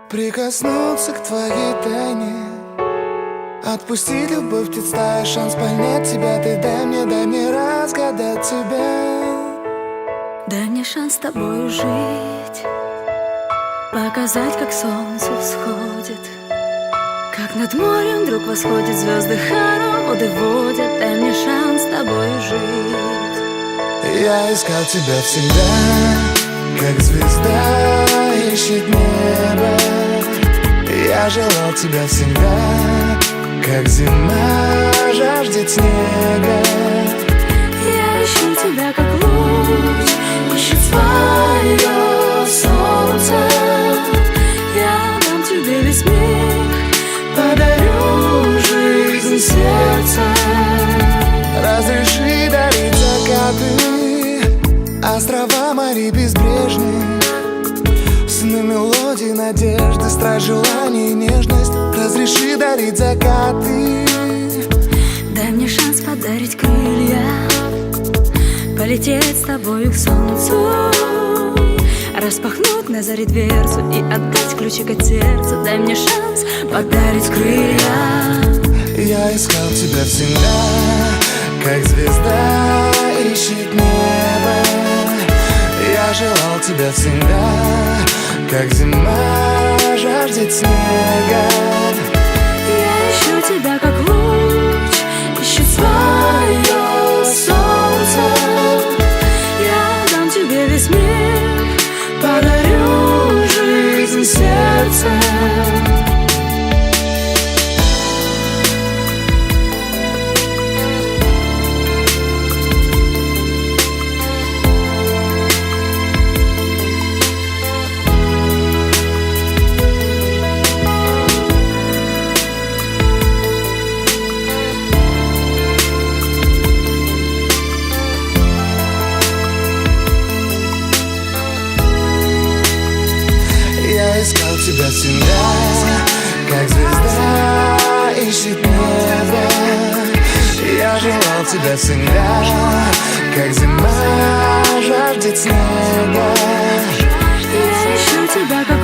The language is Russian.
Прикоснуться к твоей тайне, отпустить любовь, представить шанс понять тебя. Ты дай мне разгадать тебя. Дай мне шанс с тобою жить, показать, как солнце всходит, как над морем вдруг восходят звезды, хороводы водят. Дай мне шанс с тобою жить. Я искал тебя всегда, как звезда ищет небо. Я желал тебя всегда, как зима жаждет снега. Я ищу тебя, как луч ищет свое солнце. Я дам тебе весь мир, подарю жизнь сердца. Разреши дарить закаты, острова, моря безбрежные, сны, мелодии, надежды, страсть, желание и нежность. Разреши дарить закаты. Дай мне шанс подарить крылья, полететь с тобою к солнцу, распахнуть на заре дверцу и отдать ключик от сердца. Дай мне шанс подарить крылья. Я искал тебя всегда, как звезда ищет небо. Я желал тебя всегда, как зима жаждет снега. Я ищу тебя, как луч ищет свое солнце. Я дам тебе весь мир, подарю жизнь сердца. Я искал тебя всегда, как звезда ищет небо. Я желал тебя всегда, как зима жаждет снега. Я ищу тебя, как